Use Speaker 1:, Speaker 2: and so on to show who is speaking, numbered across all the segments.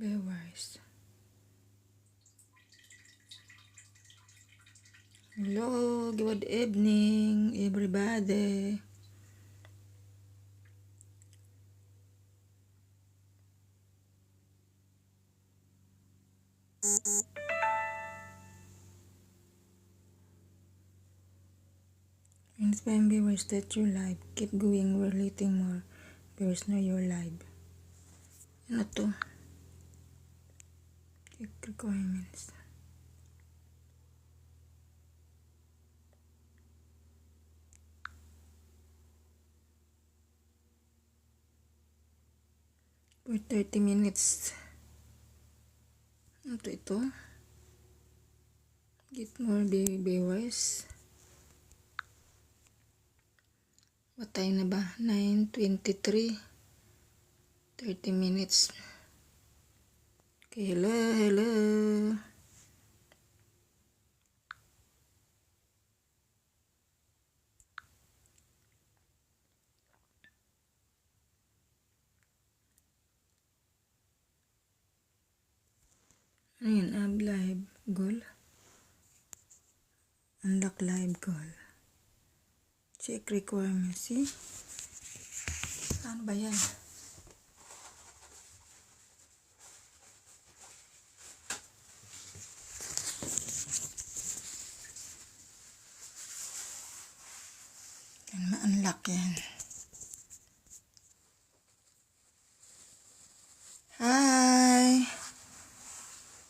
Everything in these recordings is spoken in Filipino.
Speaker 1: viewers. Hello, good evening everybody. Inspire viewers that your live. Keep going, we're letting more viewers know your live. Ano to? Check requirements. For 30 minutes. Ano to ito? Get more viewers. What time na ba? 9:23. 30 minutes. Okay, hello. Ayun, add live goal. Unlock live goal. Check requirements. See? Ano ba yan? Yan, ma-unlock yan. Hi!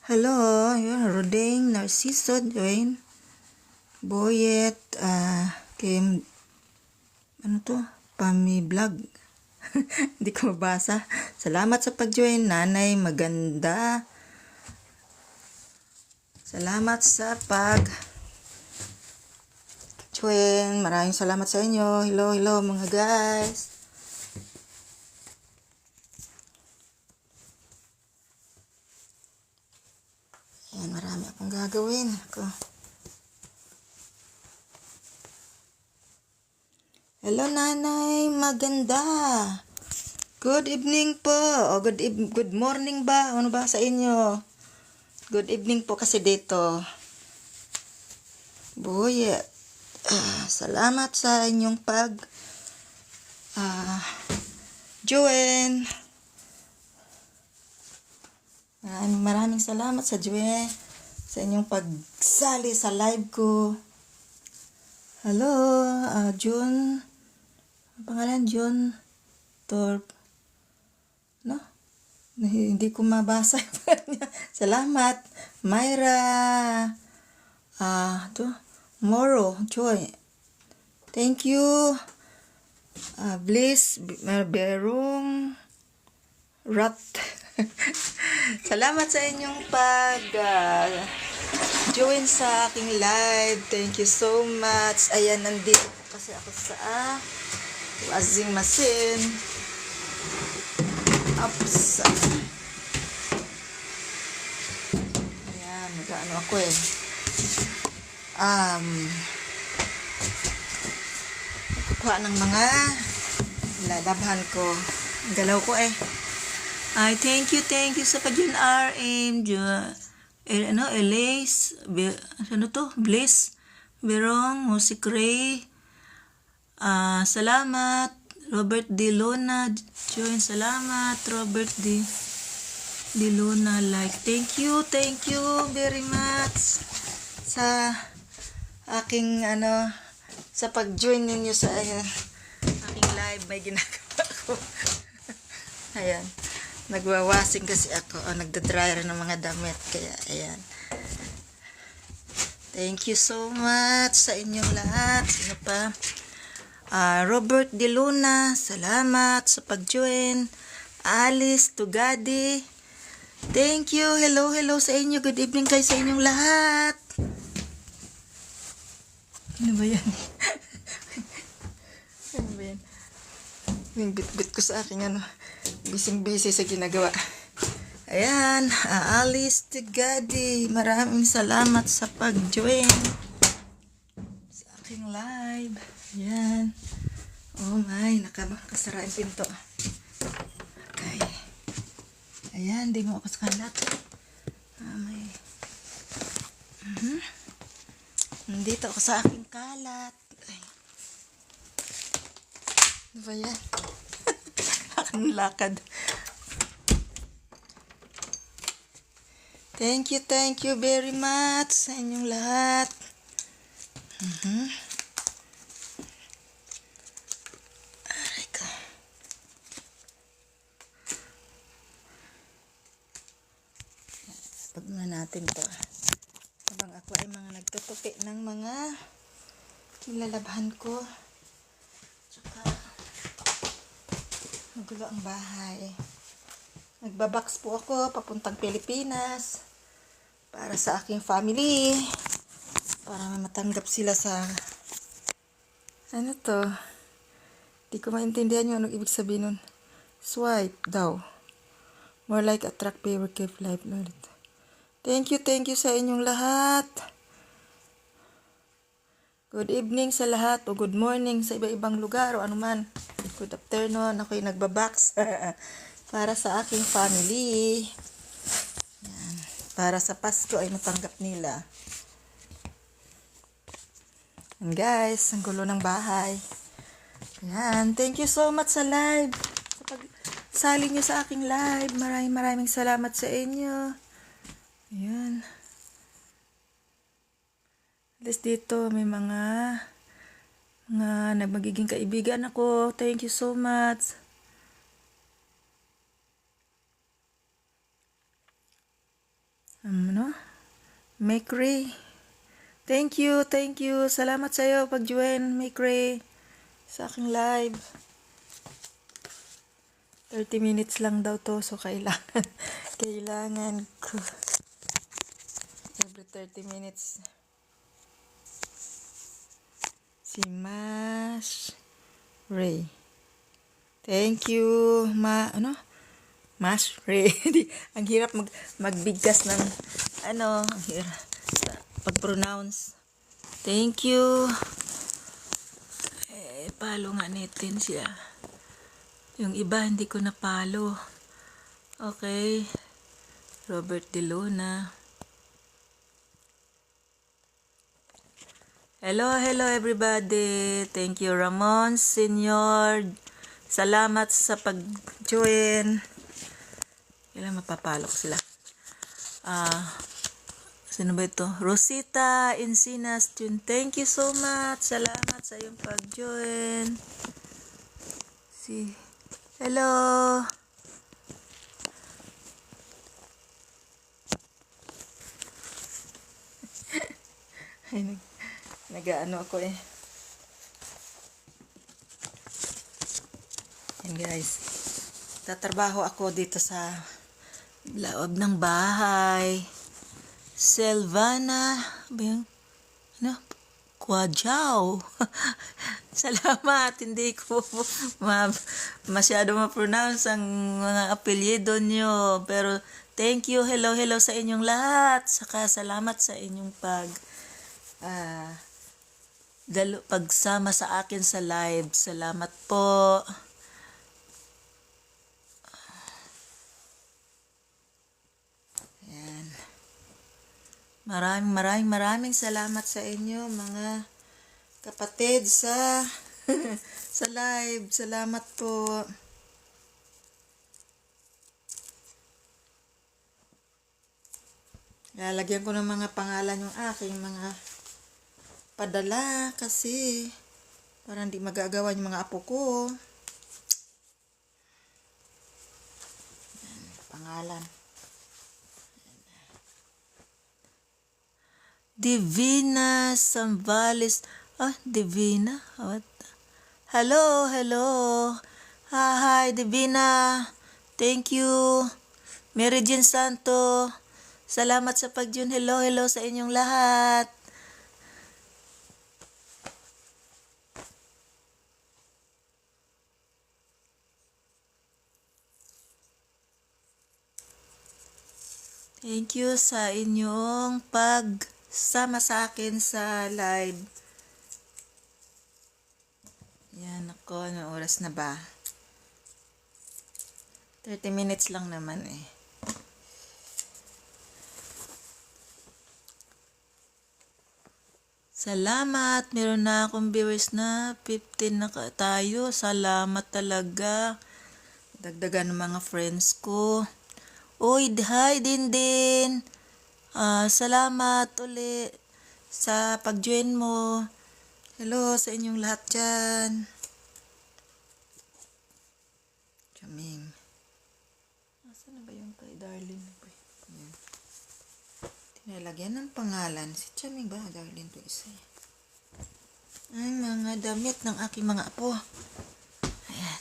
Speaker 1: Hello, yun, Roding, Narciso, Dwayne, Boyet, Kim, ano to? Pami Vlog. Hindi ko mabasa. Salamat sa pag-join, Nanay Maganda. Salamat sa pag-join. Maraming salamat sa inyo. Hello mga guys. Ayan, marami akong gagawin. Hello, Nanay Maganda. Good evening po. O, good morning ba? Ano ba sa inyo? Good evening po kasi dito. Boy, salamat sa inyong join. Maraming salamat sa join, sa inyong pagsali sa live ko. Hello, John. Ang pangalan, John Torp. No? Hindi ko mabasa. Salamat. Myra. Moro. Joy. Thank you. Bliss. Berong. Rat. Salamat sa inyong join sa aking live. Thank you so much. Ayan, nandito kasi ako sa washing machine. Ups. Ayan, nag-ano ako eh. Kukuha ng mga lalabhan ko. Galaw ko eh. Ay, thank you sa pag-join RM. Elise, ano to? Bliss, Berong, Music Ray. Salamat. Robert D. Luna, join. Salamat. Robert D. Luna, like. Thank you very much sa aking, sa pag-join ninyo sa aking live. May ginagawa ko. Ayan. Nagwawasing kasi ako. Nagda-dryer ng mga damit. Kaya, ayan. Thank you so much sa inyong lahat. Sino pa? Robert De Luna. Salamat sa pag-join. Alice Tugadi. Thank you. Hello sa inyo. Good evening kayo sa inyong lahat. Ano ba yan? Ano ba yan? Yung bit-bit ko sa aking busy sa ginagawa. Ayan, Alice Tigadi, maraming salamat sa pag-join sa aking live. Ayan. Oh my, nakasara yung pinto. Okay. Ayan, di mo ako sa kalat. May... Nandito ako sa aking kalat. Ay. Ano ba yan? Aking lakad. Thank you very much sa inyong lahat. Aray ko. Pag nga natin to. Habang ako ay mga nagtutupi ng mga nilalabhan ko. Tsaka magulo ang bahay. Nagbabox po ako papuntang Pilipinas para sa aking family. Para may matanggap sila sa ano to? Di ko maintindihan yung anong ibig sabihin nun. Swipe daw. More like attract favor, keep life, Lord. Thank you sa inyong lahat. Good evening sa lahat o good morning sa iba-ibang lugar o anuman. Good afternoon. Ako'y nagbabox para sa aking family. Yan. Para sa Pasko ay matanggap nila. And guys, ang gulo ng bahay. Yan. Thank you so much sa live. Sa pagsali nyo sa aking live. Maraming salamat sa inyo. Ayan. At least dito may mga magiging kaibigan ako. Thank you so much. Make-Ray. Thank you. Salamat sa iyo pag-join, Make-Ray, sa aking live. 30 minutes lang daw to, so kailangan ko every 30 minutes. Si Mash Ray. Thank you, Mash Ray. Ang hirap magbigkas ng ang hirap pag-pronounce. Thank you. Palo nga natin siya. Yung iba hindi ko napalo. Okay. Robert De Luna. Hello everybody. Thank you Ramon Senior. Salamat sa pag-join. Kailan mapapalo ko sila. Sino ba ito? Rosita Encinas. Thank you so much. Salamat sa iyong pag-join. Hello. Ay, nag-ano ako eh. Yan guys. Tatrabaho ako dito sa loob ng bahay. Selvana. Quajao. Salamat. Hindi ko masyado ma-pronounce ang mga apelyido nyo. Pero thank you. Hello sa inyong lahat. Saka salamat sa inyong pagsama sa akin sa live. Salamat po. Ayan. Maraming salamat sa inyo mga kapatid sa sa live. Salamat po. Lalagyan ko ng mga pangalan yung aking mga padala kasi para hindi magagawa yung mga apo ko. Pangalan. Divina Sambales. Divina. What? Hello. Hi, Divina. Thank you. Mary Jean Santo. Salamat sa pag-join. Hello sa inyong lahat. Thank you sa inyong pagsama sa akin sa live. Yan ako, anong oras na ba? 30 minutes lang naman eh. Salamat. Meron na akong viewers na 15 na tayo. Salamat talaga. Dagdagan ng mga friends ko. Uy, hi din. Salamat uli sa pag-join mo. Hello sa inyong lahat dyan. Chaming. Nasaan na ba yung kay Darlene? Ayan. Tinalagyan ng pangalan. Si Chaming ba? Darlene to isa. Ang mga damit ng aking mga apo. Ayan.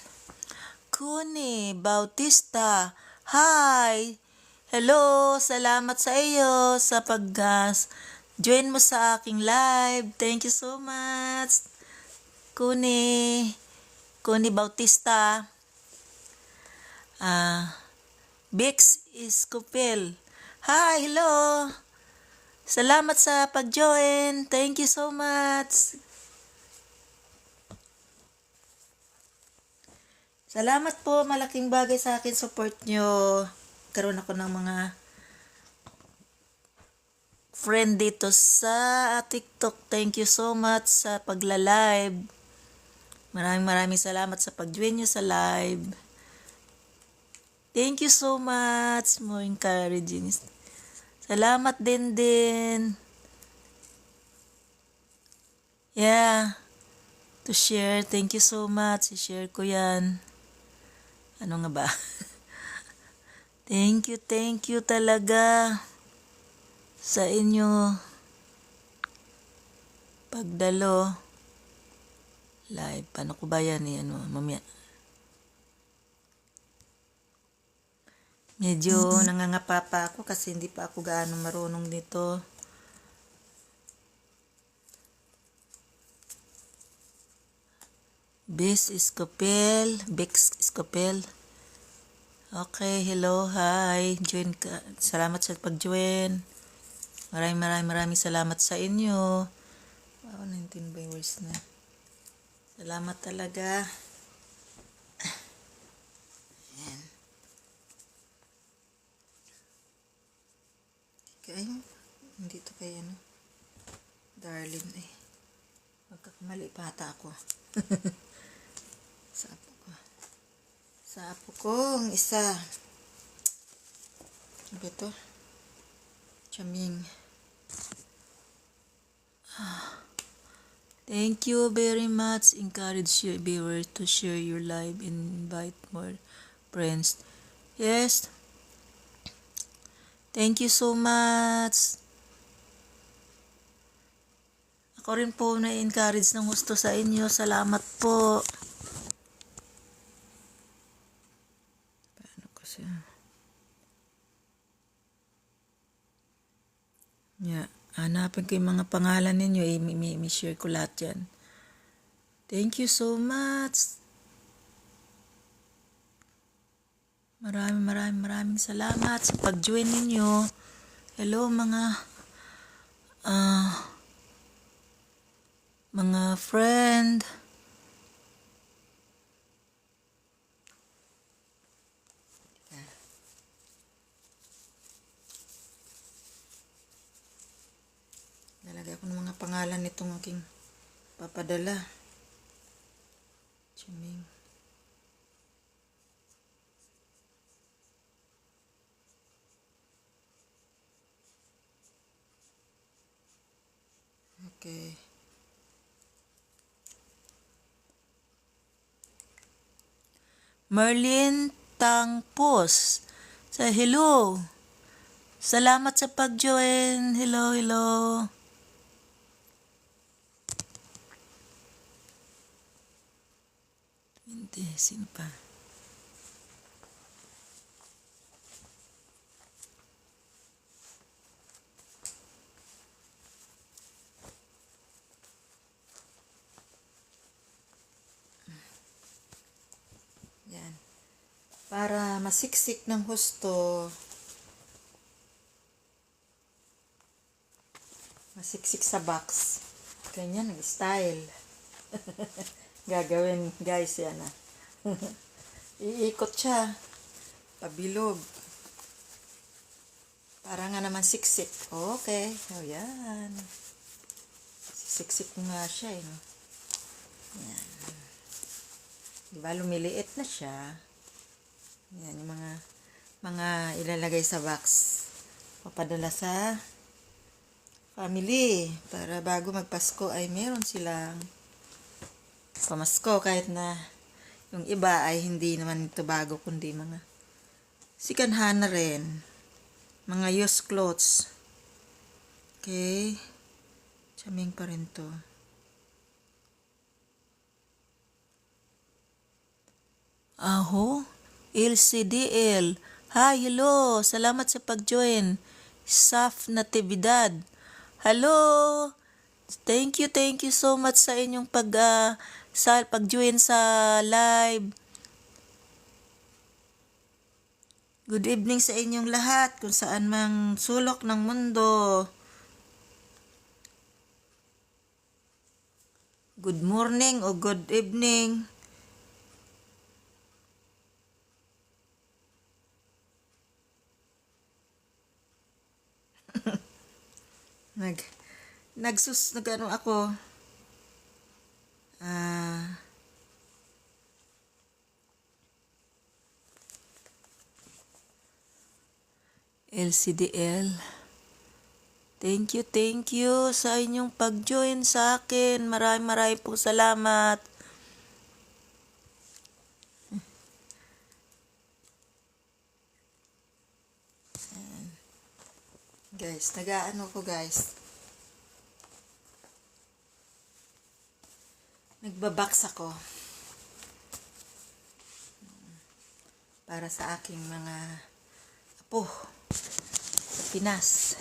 Speaker 1: Kuni Bautista. Hi! Hello! Salamat sa iyo sa pag-join mo sa aking live. Thank you so much. Kuni Bautista. Bix Escopel. Hi! Hello! Salamat sa pag-join. Thank you so much. Salamat po. Malaking bagay sa akin support nyo. Karoon ako ng mga friend dito sa TikTok. Thank you so much sa pagla-live. Maraming salamat sa pag-join nyo sa live. Thank you so much. More encouraging. Salamat din. Yeah. To share. Thank you so much. I-share ko yan. Ano nga ba? Thank you talaga sa inyo pagdalo live. Paano ko ba yan mamaya? Medyo nangangapa pa ako kasi hindi pa ako gaano marunong dito. Bix Escopel. Okay, hello, hi. Join ka. Salamat sa pag-join. Maraming salamat sa inyo. 19 viewers na. Salamat talaga. Ayan. Hindi to kay Darlene magkakamali pa ata ako. Sa apo kong isa. Ano ba ito? Chaming. Thank you very much. Encourage your viewers to share your live and invite more friends. Yes. Thank you so much. Ako rin po na-encourage ng gusto sa inyo. Salamat po. Paano ko siya? Yeah. Hanapin ko yung mga pangalan ninyo. I-share ko lahat yan. Thank you so much. Maraming salamat sa pag-join ninyo. Hello mga friend. Lalagay ko ng mga pangalan nitong aking papadala. Chaming. Okay. Merlin Tangpos. Sa hello. Salamat sa pag-join. Hello. Hindi, sino pa? Yan. Para masiksik ng husto. Masiksik sa box. Ganyan ang style. Gagawin guys yan Iikot siya. Pabilog. Para nga naman siksik. Okay. O yan. Siksik ko nga siya eh. No? Yan. Diba, lumiliit na siya. Yan, yung mga ilalagay sa box. Papadala sa family. Para bago magpasko ay meron silang pamasko. Kahit na yung iba ay hindi naman ito bago, kundi mga sikanhan na rin. Mga used clothes. Okay. Tsaming pa rin to. Aho, LCDL. Hi, hello. Salamat sa pag-join. Saf Natividad. Hello. Thank you so much sa inyong pag-join sa live. Good evening sa inyong lahat kung saan mang sulok ng mundo. Good morning o good evening. Nag-ano ako. LCDL. Thank you sa inyong pag-join sa akin. Maraming pong salamat. Guys, nag-aano ko guys. Nagbabox ako. Para sa aking mga apo sa Pinas.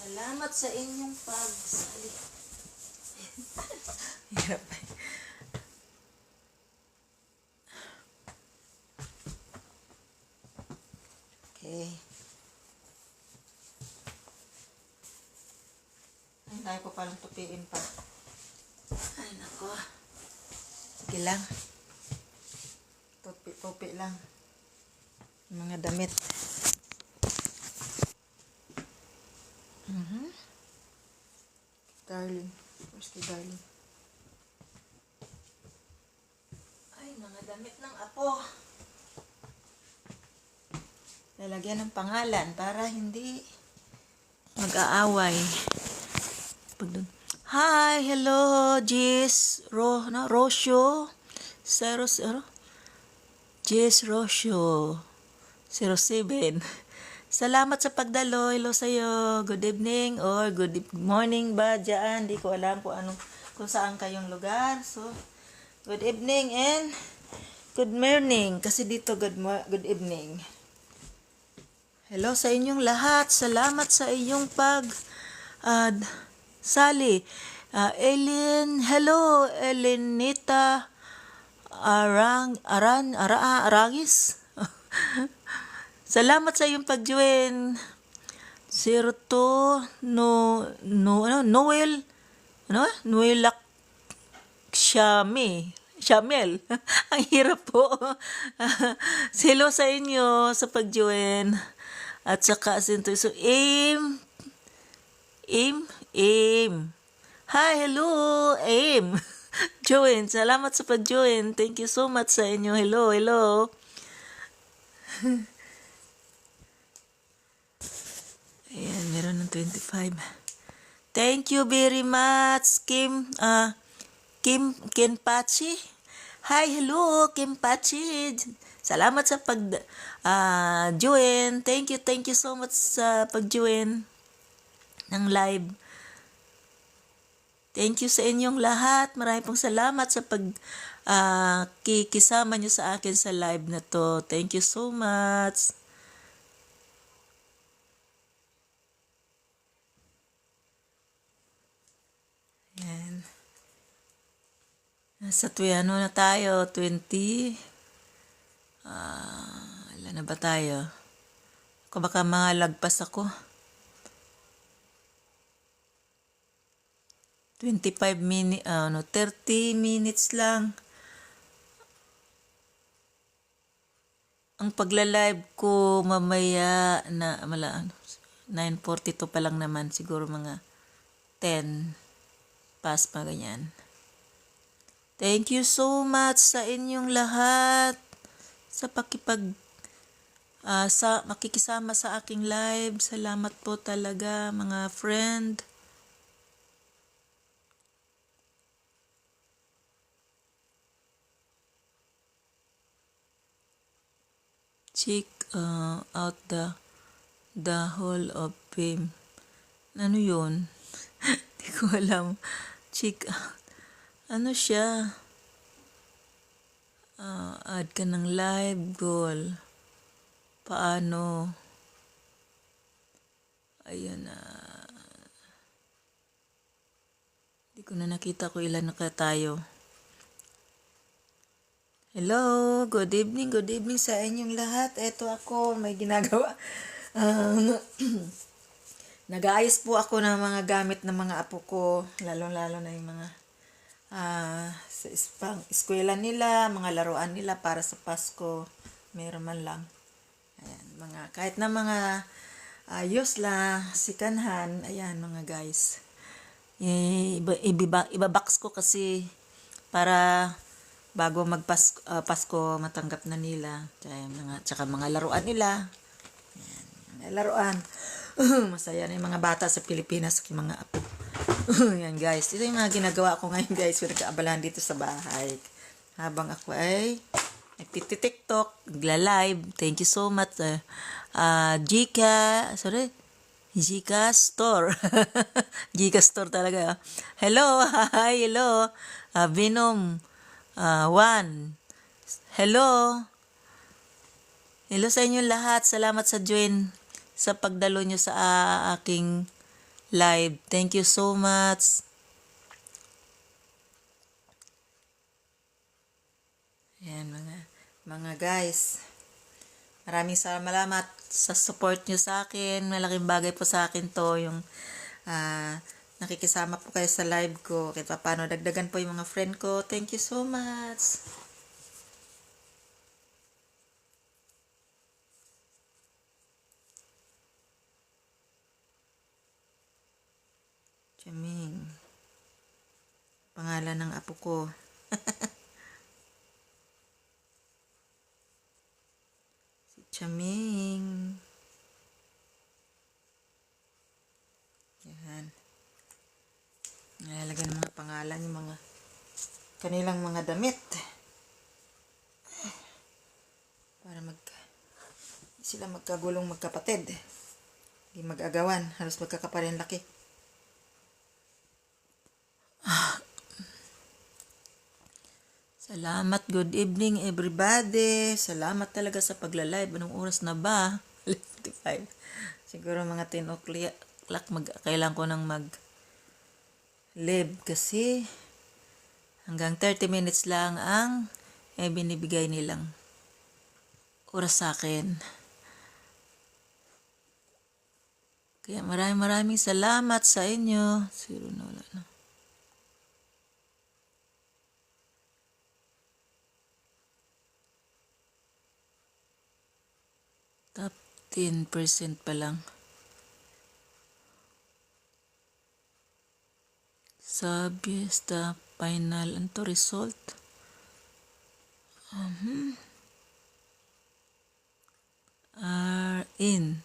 Speaker 1: Salamat sa inyong pagsali. Hirap. Okay. Ay, tayo ko palang tupiin pa. Ay, nako. Sige lang. Tupi lang. Mga damit. Darling. Where's the darling? Ay, mga damit ng apo. Lalagyan ng pangalan para hindi mag-aaway. Hi, hello, Jess Rocio. Jess Rocio 07. Salamat sa pagdalo. Hello sa'yo. Good evening or good morning ba dyan? Di ko alam kung saan kayong lugar. So, good evening and good morning. Kasi dito good evening. Hello sa inyong lahat. Salamat sa inyong sali. Hello, Elenita Arangis. Salamat sa iyong pag-join. Noel Shamel. Ang hirap po. Hello sa inyo sa pag-join. At saka so Aim. Hi, hello, Aim. Join. Salamat sa pag-join. Thank you so much sa inyo. Hello. Ayan, meron ng 25. Thank you very much, Kim Kenpachi. Hi, hello, Kenpachi. Salamat sa pag-join. Thank you so much sa pag-join ng live. Thank you sa inyong lahat. Maraming pong salamat sa kikisama nyo sa akin sa live na to. Thank you so much. Yan. Nasa na tayo? 20. Ilan na ba tayo? Baka mga lagpas ako. 25 minutes, 30 minutes lang ang pagla-live ko mamaya na 9:42 pa lang naman, siguro mga 10 past pa ganyan. Thank you so much sa inyong lahat sa sa makikisama sa aking live. Salamat po talaga mga friend. Check out the Hall of Fame. Ano yun? Hindi ko alam. Check out. Ano siya? Add ka ng live goal. Paano? Ayan na. Hindi ko na nakita ko ilan na tayo. Hello, good evening sa inyong lahat. Eto ako, may ginagawa. Nag-aayos po ako ng mga gamit ng mga apo ko, lalo-lalo na yung mga sa eskwela nila, mga laruan nila para sa Pasko. Meron man lang. Ayan, kahit na mga yusla, sikanhan, ayan mga guys. Ibabox ko kasi para bago Pasko matanggap na nila. Tsaka mga laruan nila. Ayan, mga laruan. Masaya na yung mga bata sa Pilipinas, yung mga apo. Yan guys, ito yung mga ginagawa ko ngayon guys, pinag-aabalahan dito sa bahay. Habang ako ay nagtitiktok, nagla-live. Thank you so much. Gika Store. Gika Store talaga. Hello, hi, hello. Venom 1. Hello. Hello sa inyo lahat. Salamat sa join sa pagdalo nyo sa aking live. Thank you so much. Ayan mga guys. Maraming salamat sa support nyo sa akin. Malaking bagay po sa akin to yung nakikisama po kayo sa live ko. Kahit paano dagdagan po yung mga friend ko. Thank you so much. Chaming. Pangalan ng apo ko. Si Chaming. Yan. Nalalagyan ng mga pangalan yung mga kanilang mga damit. Para sila magkagulong magkapatid. Hindi mag-agawan. Halos magkakaparin laki. Salamat, good evening everybody. Salamat talaga sa pagla-live. Anong oras na ba? 55. Siguro mga 10 o'clock kailan ko nang mag-live kasi hanggang 30 minutes lang ang binibigay nilang oras sa akin. Kaya maraming salamat sa inyo. Zero na wala na. Top 10% pa lang. Sabi sa final and to result. Are in.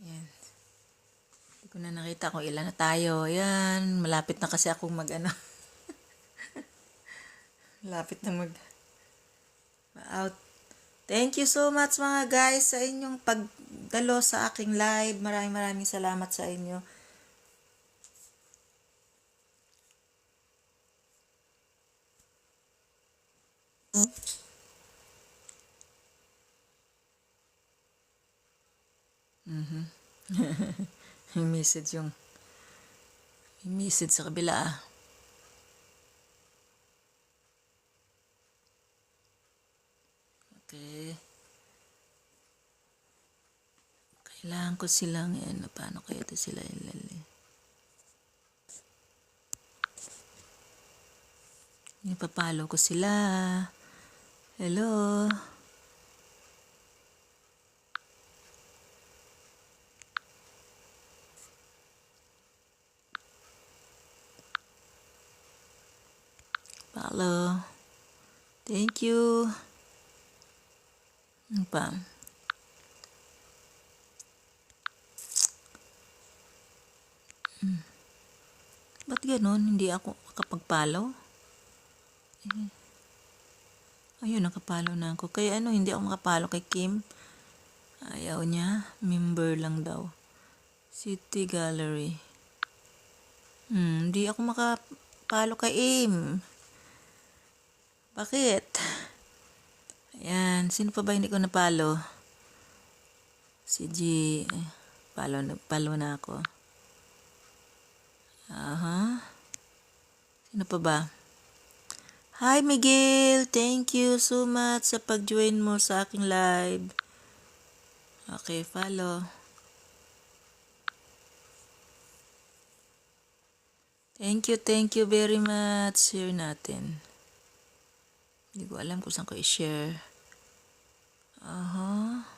Speaker 1: Yan. Hindi ko na nakita kung ilan na tayo. Yan. Malapit na kasi akong malapit na out. Thank you so much mga guys sa inyong pagdalo sa aking live. Maraming salamat sa inyo. May message sa kabila Okay. Kailangan ko silang, paano kaya ito sila ilali? Ipapalo ko sila. Hello? Follow. Thank you. Ano pa? Ba't ganun? Hindi ako makapag-follow? Ayun, nakapalo na ako. Kaya hindi ako makapalo kay Kim. Ayaw niya. Member lang daw. City Gallery. Hindi ako makapalo kay Im. Bakit? Ayan. Sino pa ba hindi ko napalo? Si G. Palo na ako. Aha. Sino pa ba? Hi Miguel, thank you so much sa pag-join mo sa aking live. Okay, follow. Thank you very much. Share natin. Hindi ko alam kung saan ko i-share. Aha.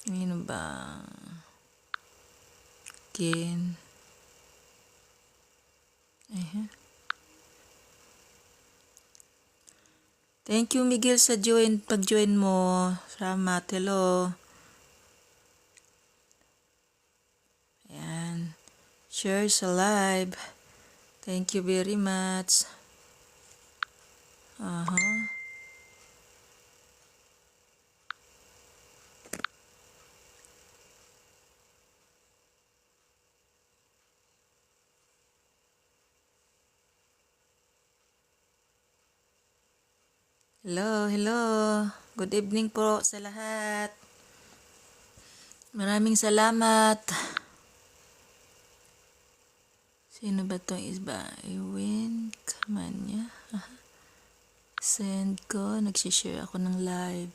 Speaker 1: Ano ba? Ken. Thank you Miguel sa pag-join mo. Salamat. Hello. Ayan. Share sa live. Thank you very much. Aha. Hello. Good evening po sa lahat. Maraming salamat. Sino ba itong iba? Iwin Kamanya. Send ko. Nagsishare ako ng live.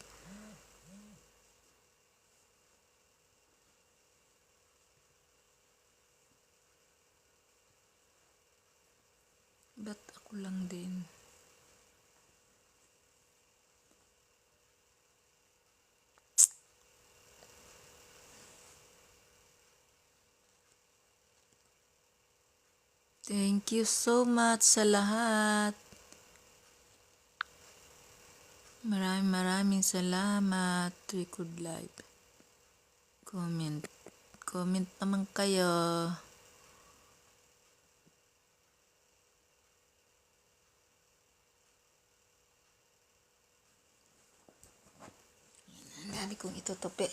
Speaker 1: Ba't ako lang din? Thank you so much sa lahat. Maraming salamat. Record live. Comment naman kayo. Ang dami kong itutupi.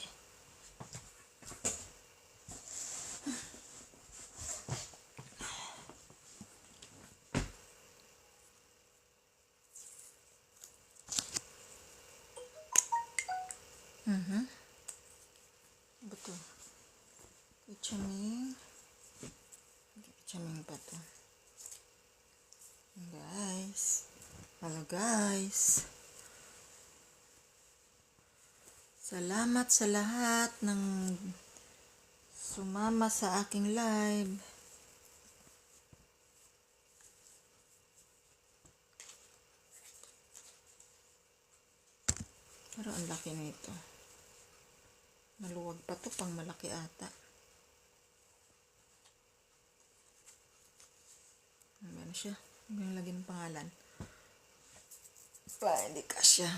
Speaker 1: Ito. Ichaming pa to. Guys. Hello guys. Salamat sa lahat ng sumama sa aking live. Pero ang laki nito. Maluwag pa to, pang malaki ata. Ano siya? Hindi lagyan ng pangalan. Hindi ka siya.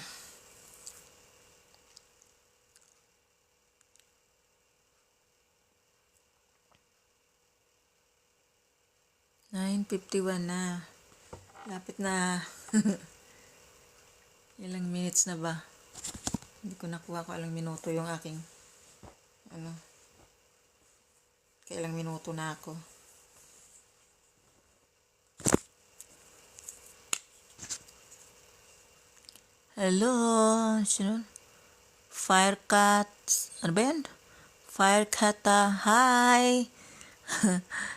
Speaker 1: na. Lapit na. Ilang minutes na ba? Hindi ko nakuha ko ilang minuto yung aking kailang minuto na ako. Hello. Sino? Firecat. Ano ba yan? Firecata. Hi.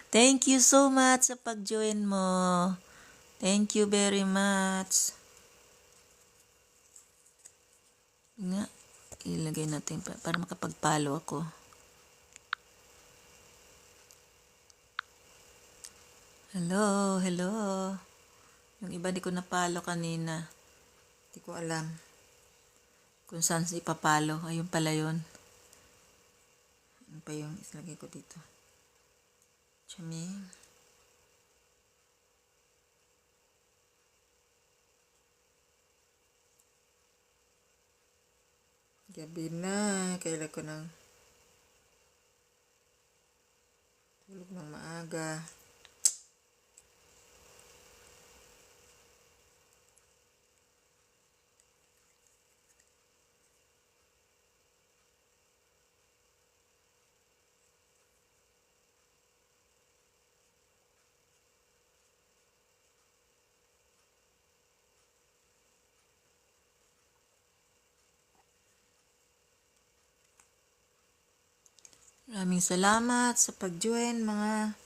Speaker 1: Thank you so much sa pag-join mo. Thank you very much. Nga, ilagay natin para makapag-follow ako. Hello, hello. Yung iba di ko na-follow kanina. Di ko alam kung saan si ipapalo. Ayun pala yun. Ano pa yung islagay ko dito? Chaming. Gabi na. Kailan ko ng tulog ng maaga. Maraming salamat sa pag-join mga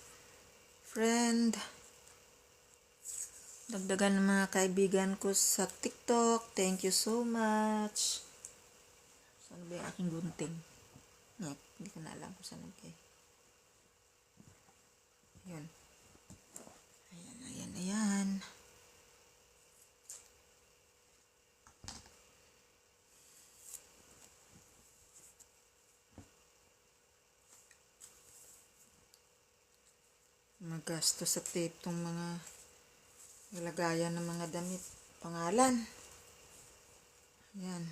Speaker 1: friend. Dagdagan ng mga kaibigan ko sa TikTok. Thank you so much. Saan ba yung aking gunting? Hindi ko na alam kung saan nagkay. Ayun. Ayan. Magasto sa tape tong mga nilagayan ng mga damit. Pangalan. Ayan.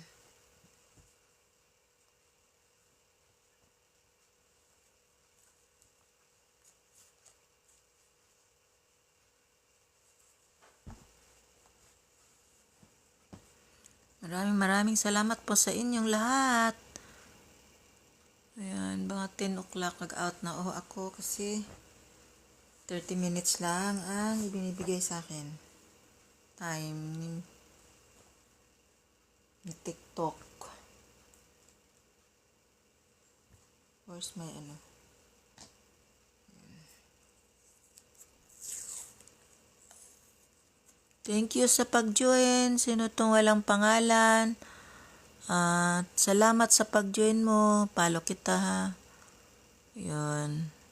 Speaker 1: Maraming salamat po sa inyong lahat. Ayan, mga 10 o'clock nag-out na ako kasi 30 minutes lang ang ibinibigay sa akin. Time ni TikTok. Where's my ano? Thank you sa pag-join. Sino tong walang pangalan? At salamat sa pag-join mo. Follow kita ha. Yun.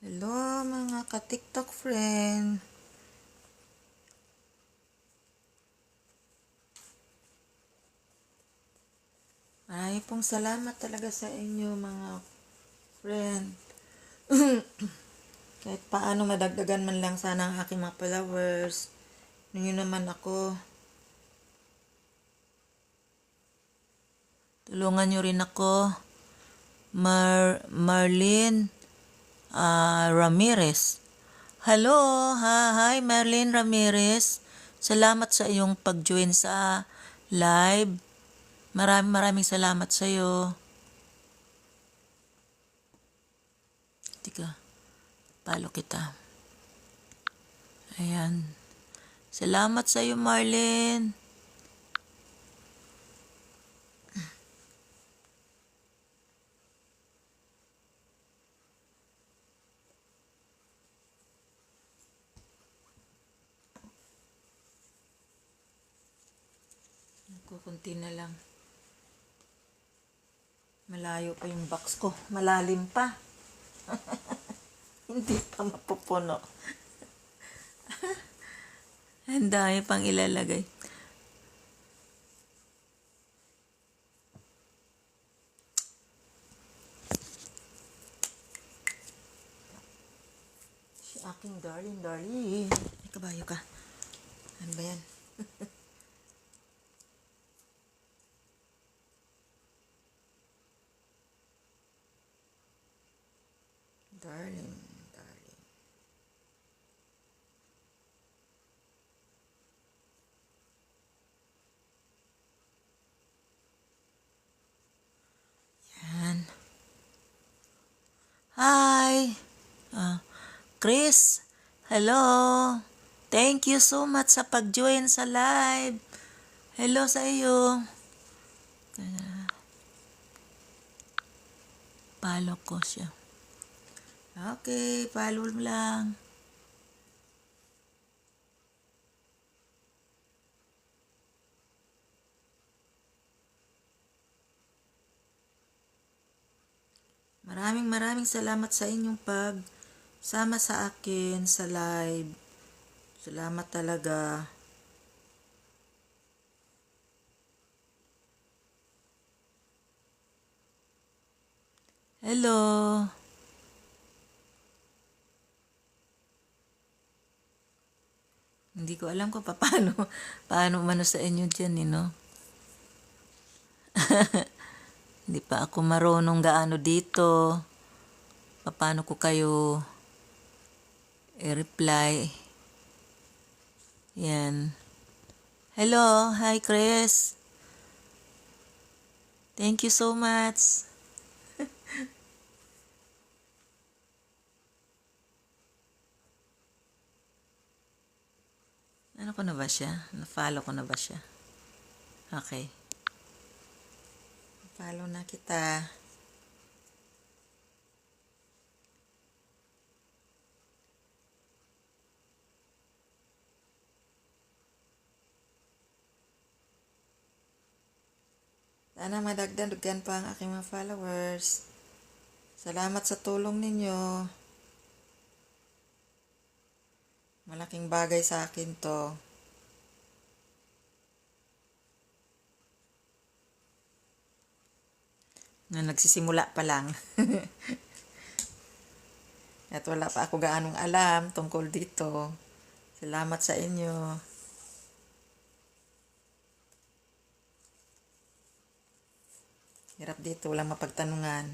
Speaker 1: Hello mga ka-TikTok friend. Maraming pong salamat talaga sa inyo mga friend. Kahit paano madagdagan man lang sana ang aking mga followers. Nyo naman ako. Tulungan nyo rin ako. Marlene Ramirez. Hello, hi Marlene Ramirez. Salamat sa iyong pag-join sa live. Maraming salamat sa iyo. Tika, follow kita. Ayan. Salamat sa iyo Marlene. Kunti na lang. Malayo pa yung box ko. Malalim pa. Hindi pa mapupuno. Ang dami pang ilalagay. Si aking darling. May kabayo ka. Ano ba yan? Darling. Yan. Hi. Chris. Hello. Thank you so much sa pag-join sa live. Hello sa iyo. Follow ko siya. Okay, follow mo lang. Maraming salamat sa inyong pagsama sa akin sa live. Salamat talaga. Hello. Hindi ko alam kung paano umano sa inyo dyan, no? Hindi pa ako marunong gaano dito. Paano ko kayo i-reply. Yan. Hello. Hi, Chris. Thank you so much. Ano ko na ba siya? Na-follow ko na ba siya? Okay. Follow na kita. Sana madagdagan pa ang aking mga followers. Salamat sa tulong ninyo. Malaking bagay sa akin to. Na nagsisimula pa lang. At wala pa ako gaanong alam tungkol dito. Salamat sa inyo. Hirap dito, walang mapagtanungan.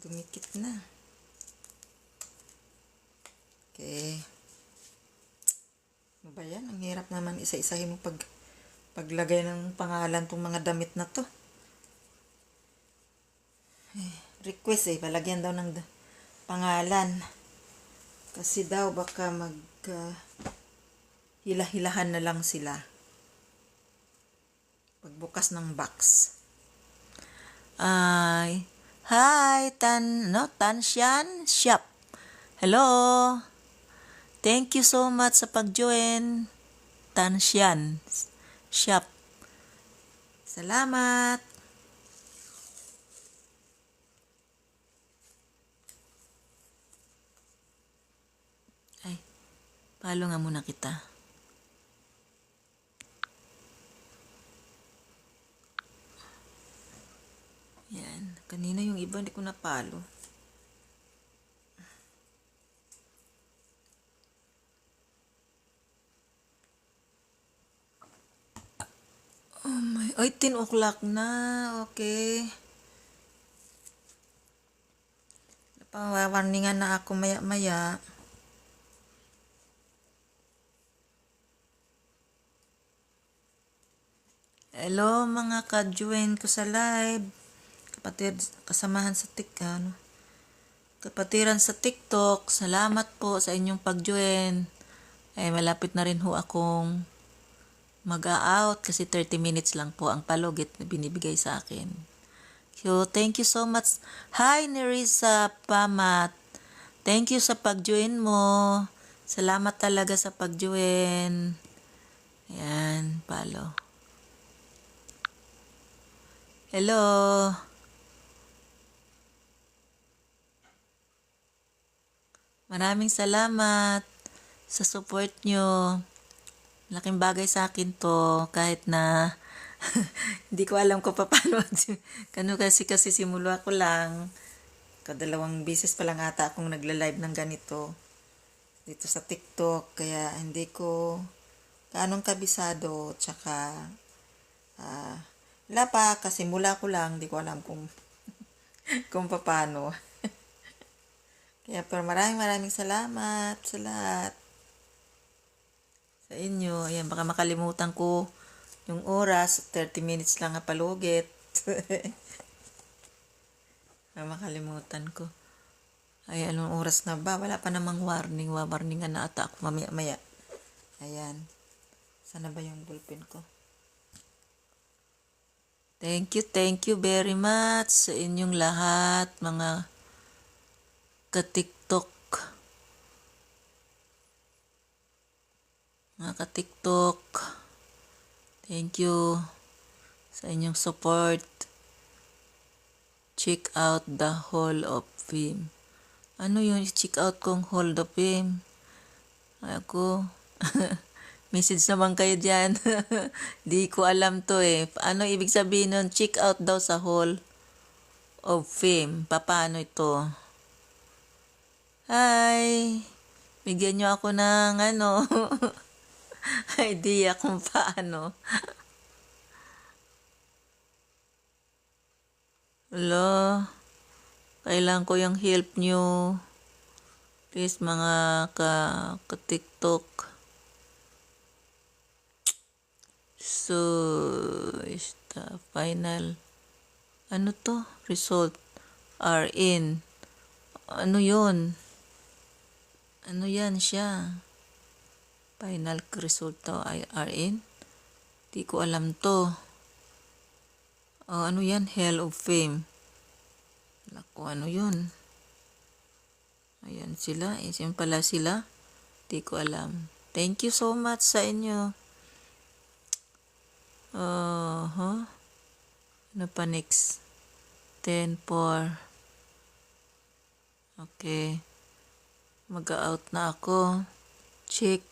Speaker 1: Dumikit na. Okay. Ano ba yan? Ang hirap naman isa-isahin mo paglagay ng pangalan tong mga damit na to. Request palagyan daw ng pangalan. Kasi daw baka hila-hilahan na lang sila. Pagbukas ng box. Hi, Tanshan Shop. Hello. Thank you so much sa pag-join. Tanshan Shop. Salamat. Ay, follow nga muna kita. Yan. Kanina yung iba hindi ko napalo. Oh my, ay 10 o'clock na. Okay. Napawarningan na ako maya-maya. Hello mga ka-join ko sa live. Kasamahan sa kapatiran sa TikTok. Salamat po sa inyong pag-join. Ay malapit na rin ho akong mag-out kasi 30 minutes lang po ang palugit na binibigay sa akin. So, thank you so much. Hi, Nerissa Pamat. Thank you sa pag-join mo. Salamat talaga sa pag-join. Ayan, follow. Hello. Maraming salamat sa support nyo. Laking bagay sa akin to kahit na hindi ko alam kung paano. kasi simula ko lang. Kadalawang beses pa lang ata akong nagla-live ng ganito dito sa TikTok. Kaya hindi ko kaanong kabisado. Tsaka wala pa kasi mula ko lang. Hindi ko alam kung paano. Kaya pero maraming salamat sa lahat. sa inyo. Ayan, baka makalimutan ko yung oras. 30 minutes lang palugit. Baka makalimutan ko. Ay, anong oras na ba? Wala pa namang warning. Warningan na ata ako mamaya-maya. Ayan. Sana ba yung ballpen ko? Thank you very much sa inyong lahat, mga ka-TikTok. Mga ka-TikTok. Thank you sa inyong support. Check out the Hall of Fame. Ano yung check out kong Hall of Fame? Ako, message naman kayo dyan. Di ko alam to eh. Ano ibig sabihin nun? Check out daw sa Hall of Fame. Paano ito? Hi! Bigyan nyo ako ng idea kung paano. Hello? Kailangan ko yung help nyo. Please mga ka-TikTok. So, is the final, ano to? Result are in. Ano yun? Ano yan siya? Final result to are in? Di ko alam to. Oh, ano yan? Hall of Fame. Naku, ano yun? Ayan sila. Isin pala sila. Di ko alam. Thank you so much sa inyo. Ano pa next? 10-4. Okay. Mag-out na ako. Check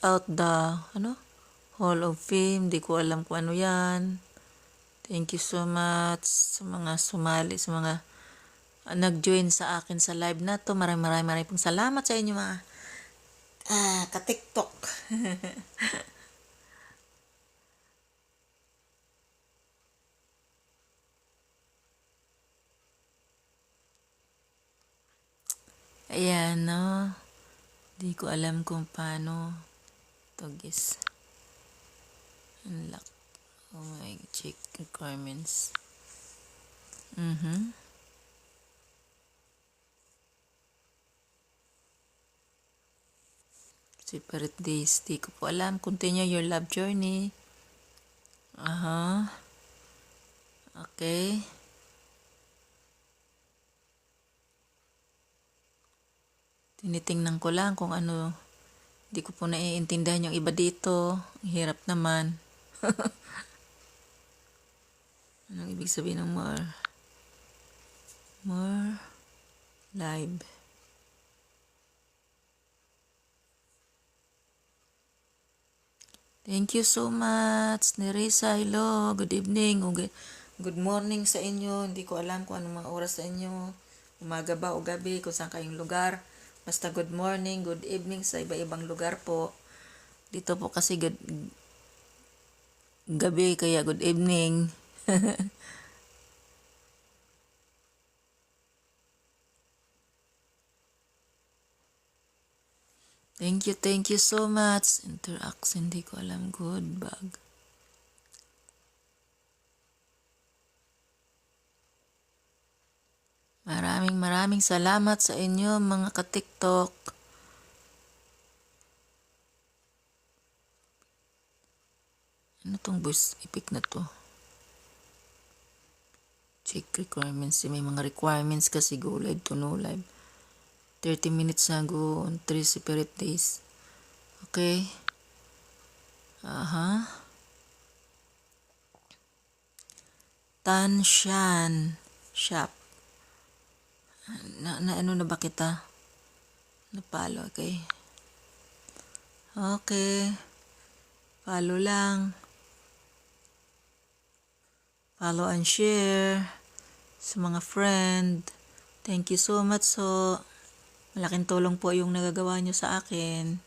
Speaker 1: out the, Hall of Fame. Di ko alam kung ano yan. Thank you so much sa mga sumali, sa mga nag-join sa akin sa live na to. Maraming pong salamat sa inyo mga ka-TikTok. Ayan, no? Di ko alam kung paano to guys. Unlock. Oh my, check requirements. Separate days. Di ko po alam. Continue your love journey. Okay. Tinitingnan ko lang kung ano. Di ko po naiintindihan yung iba dito. Hirap naman. Anong ibig sabihin ng more? More live. Thank you so much, Nerissa. Hello, good evening. Good morning sa inyo. Hindi ko alam kung anong mga oras sa inyo. Umaga ba o gabi, kung saan kayong lugar. Basta good morning, good evening sa iba-ibang lugar po. Dito po kasi gabi, kaya good evening. Thank you so much. Interacts, hindi ko alam. Good bag. Maraming salamat sa inyo mga ka-TikTok. Ano tong voice epic na to? Check requirements. May mga requirements kasi go live to no live. 30 minutes na go on 3 separate days. Okay. Tanshan shop. Ano na ba kita? Napalo, okay. Okay. Follow lang. Follow and share sa mga friend. Thank you so much. So, malaking tulong po yung nagagawa nyo sa akin.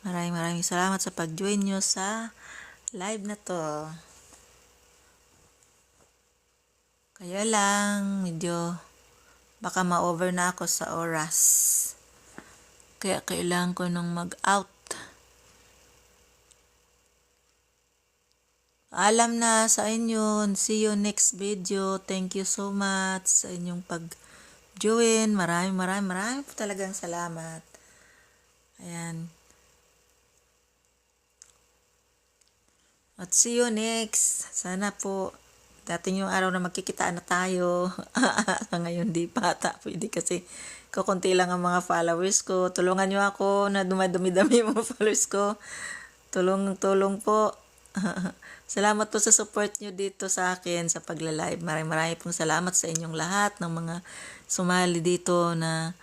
Speaker 1: Maraming salamat sa pag-join nyo sa live na to. Kaya lang, medyo baka ma-over na ako sa oras. Kaya kailangan ko nung mag-out. Alam na sa inyo. See you next video. Thank you so much sa inyong pag-join. Maraming po talagang salamat. Ayan. At see you next. Sana po dating yung araw na magkikitaan na tayo. Ngayon di pa ata pwede kasi kukunti lang ang mga followers ko. Tulungan nyo ako na dumadami-dami yung mga followers ko. Tulong po. Salamat po sa support nyo dito sa akin sa pagla-live. Maraming pong salamat sa inyong lahat ng mga sumali dito na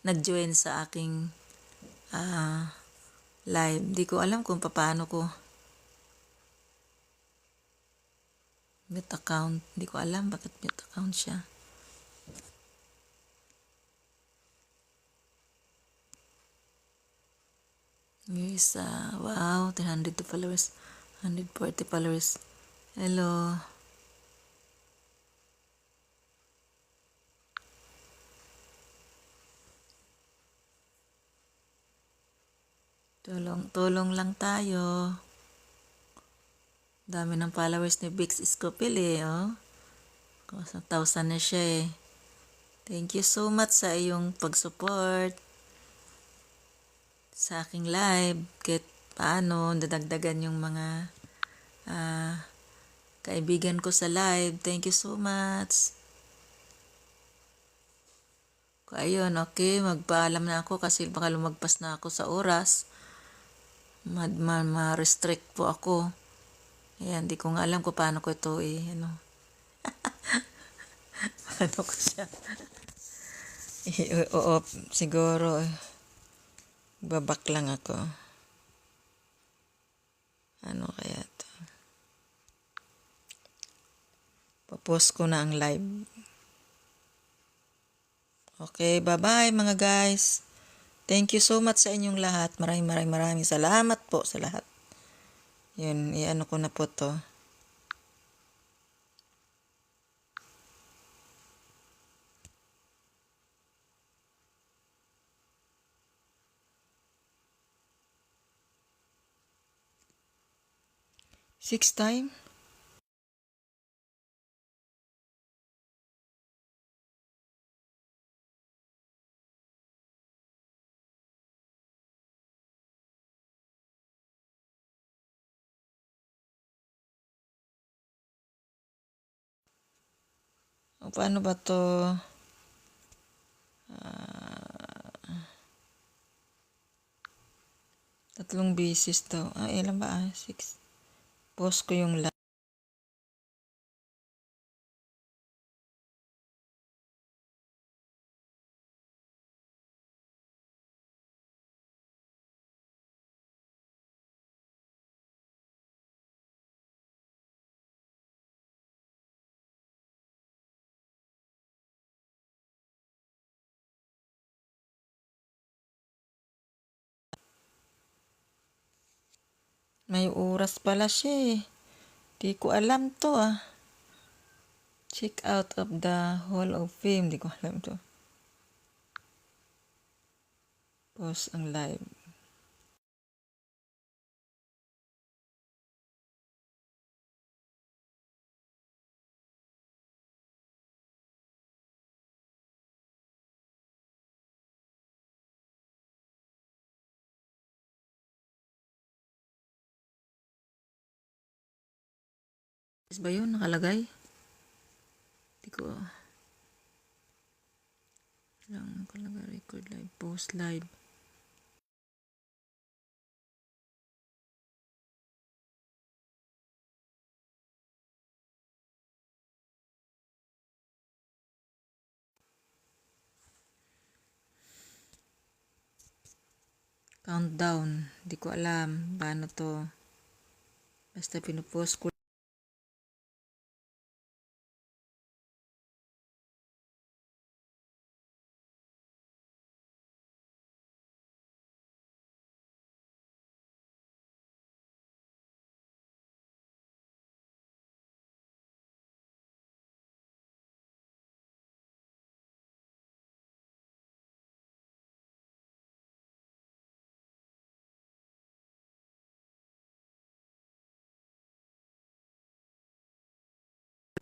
Speaker 1: nag-join sa aking live. Di ko alam kung paano ko mute account. Di ko alam bakit mute account siya. Yes, wow, 302 followers, 140 followers. Hello. Tulong lang tayo. Dami ng followers ni Bix Escopil oh. 1,000 na siya Thank you so much sa iyong pag-support sa aking live. Kahit paano, dadagdagan yung mga kaibigan ko sa live. Thank you so much. Ayun, okay, magpaalam na ako kasi baka lumagpas na ako sa oras. Ma-restrict po ako. Ayan, di ko nga alam kung paano ko ito paano ko siya. Oo, siguro babak lang ako. Ano kaya to? Papost ko na ang live. Okay, bye-bye mga guys. Thank you so much sa inyong lahat. Maraming salamat po sa lahat. Yun, i-ano ko na po to. Six time? O, paano ba to? Tatlong beses to. Ilan ba? 6. Post ko yung live. May oras pala siya Di ko alam to Check out of the Hall of Fame. Di ko alam to. Post ang live. Is ba yun nakalagay? Di ko lang nakalagay. Record live. Post live. Countdown. Di ko alam. Paano to? Basta pinupost ko.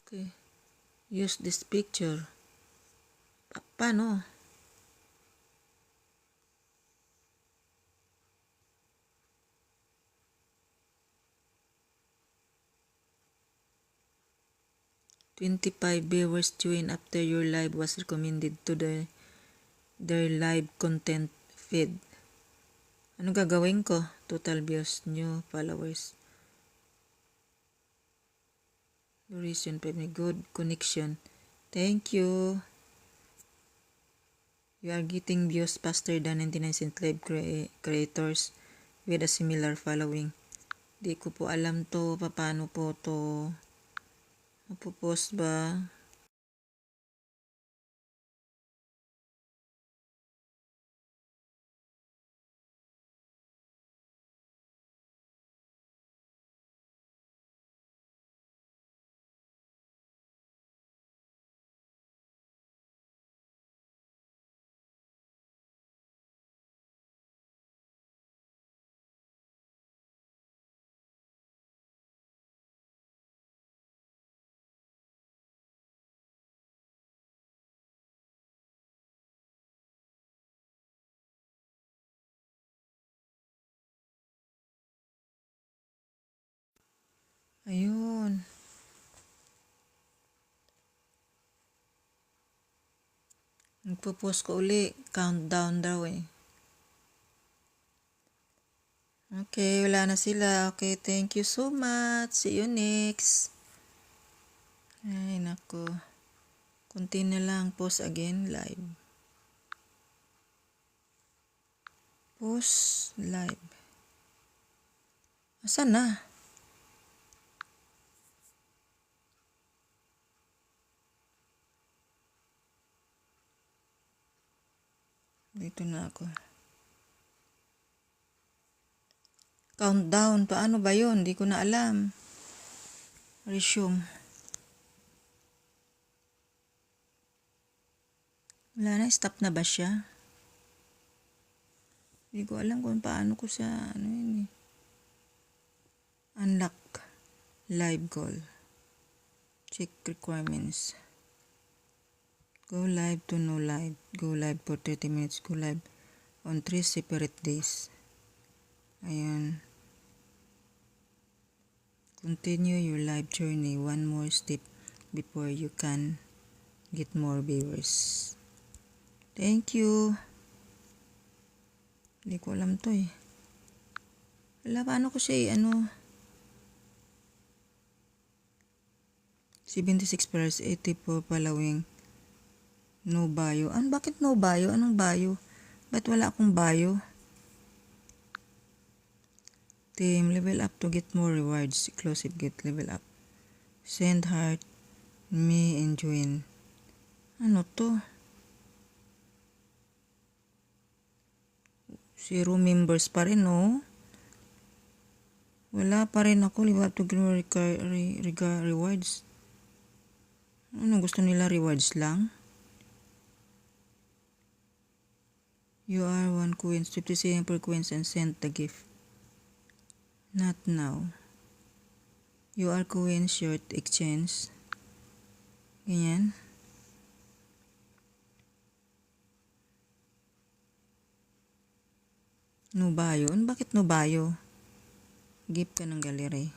Speaker 1: Okay. Use this picture. Paano? "25 viewers join after your live was recommended to their live content feed." Ano gagawin ko? Total views, new followers. Duration, 5 minutes. Good connection. Thank you. You are getting views faster than 99% live creators with a similar following. Di ko po alam to. Paano po to? Mapopost ba? Ayun. Magpo-post ko uli. Countdown daw eh. Okay, wala na sila. Okay, thank you so much. See you next. Ay, nako. Continue lang. Post again. Live. Post live. Asan na? Dito na ako. Countdown. Paano ba yun? Di ko na alam. Resume. Wala na. Stop na ba siya? Di ko alam kung paano ko sa ano yun eh. Unlock. Live call. Check requirements. Go live to no live. Go live for 30 minutes. Go live on 3 separate days. Ayan. Continue your live journey. One more step before you can get more viewers. Thank you. Hindi ko alam to eh. Wala, paano ko siya ano? 76 pairs, 84 following. No bio. Bakit no bio? Anong bio? Ba't wala akong bio? Team, level up to get more rewards. Exclusive get level up. Send heart, me and join. Ano to? 0 members pa rin, no? Wala pa rin ako. Level up to get more rewards. Ano gusto nila? Rewards lang? You are 1 coins. 50 cents per coins and send the gift. Not now. You are coins short exchange. Ganyan. No bio. Bakit no bio? Gift ka ng gallery.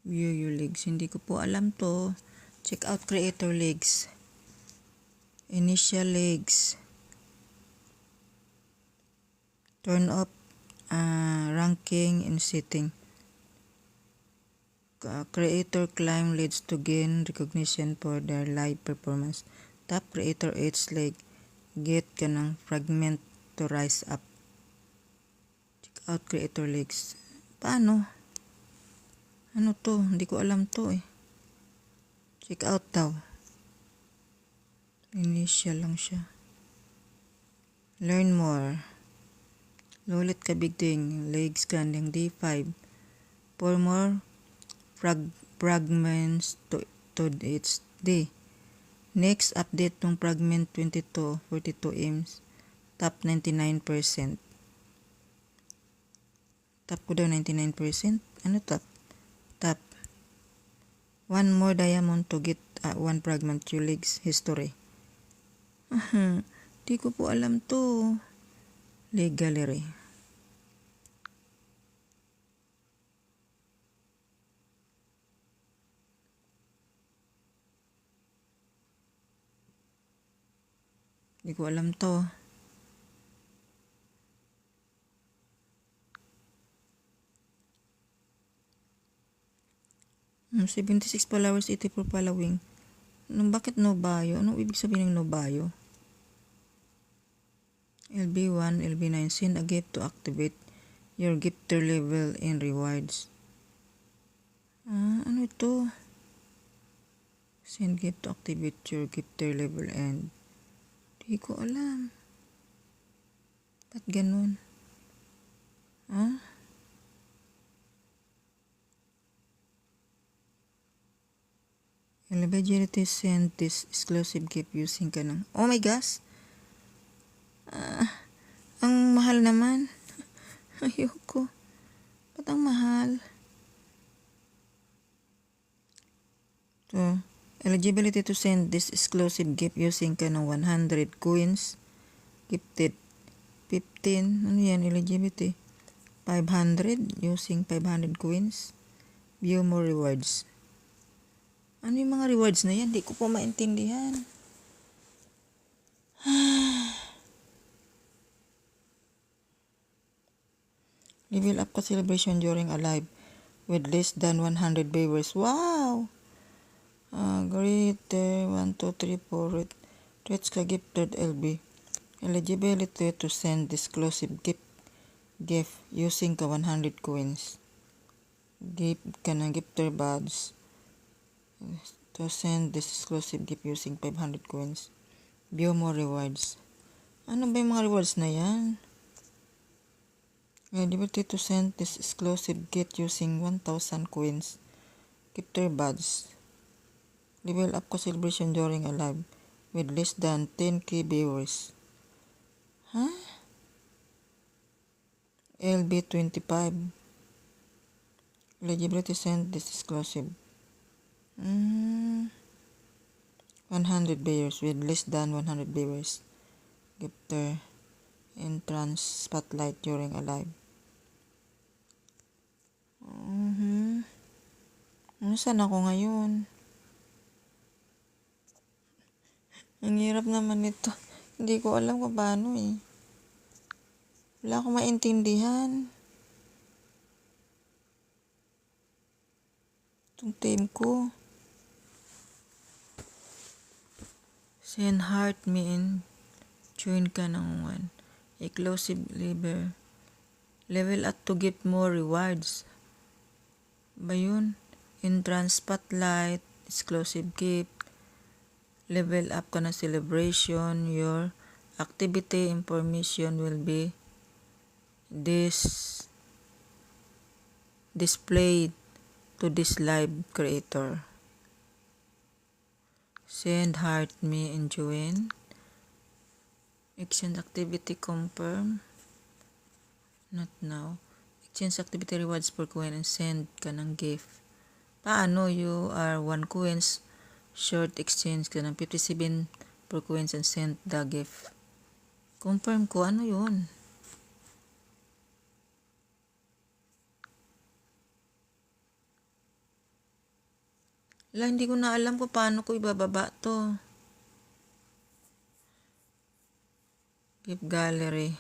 Speaker 1: View your legs. Hindi ko po alam to. Check out creator legs. Initial legs. Turn up ranking and setting. Creator climb leads to gain recognition for their live performance. Top creator each leg. Get ka ng fragment to rise up. Check out creator legs. Paano? Ano to? Hindi ko alam to eh. Check out daw. Initial lang siya. Learn more. Lulit ka big thing. Leg scanning D5. For more fragments to each day. Next update ng fragment 22, 42 Ms. Top 99%. Top ko daw 99%. Tap. One more diamond to get one fragment your legs history. Di ko po alam to. Leg gallery. Di ko alam to. Hmm, 76 followers, 84 following. Bakit no bio? Anong ibig sabihin ng no bio? LB1, LB9, send a gift to activate your gifter level and rewards. Ano ito? Send gift to activate your gifter level and di ko alam. Ba't ganun? Eligibility send this exclusive gift using ka ng... Oh my gosh! Ang mahal naman. Ayoko. Ba't ang mahal? So, eligibility to send this exclusive gift using ka ng 100 coins. Gifted 15. Ano yan? Eligibility 500 using 500 coins. View more rewards. Ano yung mga rewards na yan? Di ko po maintindihan. Level up ka celebration during a live with less than 100 viewers. Wow! Great. 1, 2, 3, 4. Reach ka gifted LB. Eligibility to send exclusive gift using ka 100 coins. Gift ka ng gifter badge. To send this exclusive gift using 500 coins. View more rewards. Ano ba yung mga rewards na yan? Eligibility to send this exclusive gift using 1,000 coins. Gifter badge. Level up ka celebration during a live with less than 10k viewers. LB25. Eligibility to send this exclusive. 100 viewers with less than 100 viewers. Gifter entrance spotlight during a live. Saan ako ngayon? Ang hirap naman ito. Hindi ko alam kung paano eh. Wala akong maintindihan. Itong team ko. Send heart me and join ka ng 1. Exclusive level up to get more rewards. Ba yun? Entrance spotlight, exclusive gift, level up ka ng celebration, your activity information will be displayed to this live creator. Send heart me and join. Exchange activity confirm. Not now. Exchange activity rewards per coin and send ka ng gift. Paano? You are 1 coins short exchange ka ng 57 per coins and send the gift. Confirm ko. Ano yun? Hindi ko na alam kung paano ko ibababa to. Gift gallery.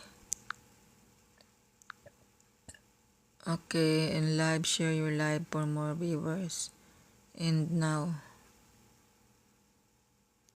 Speaker 1: Okay, and live, share your live for more viewers. And now.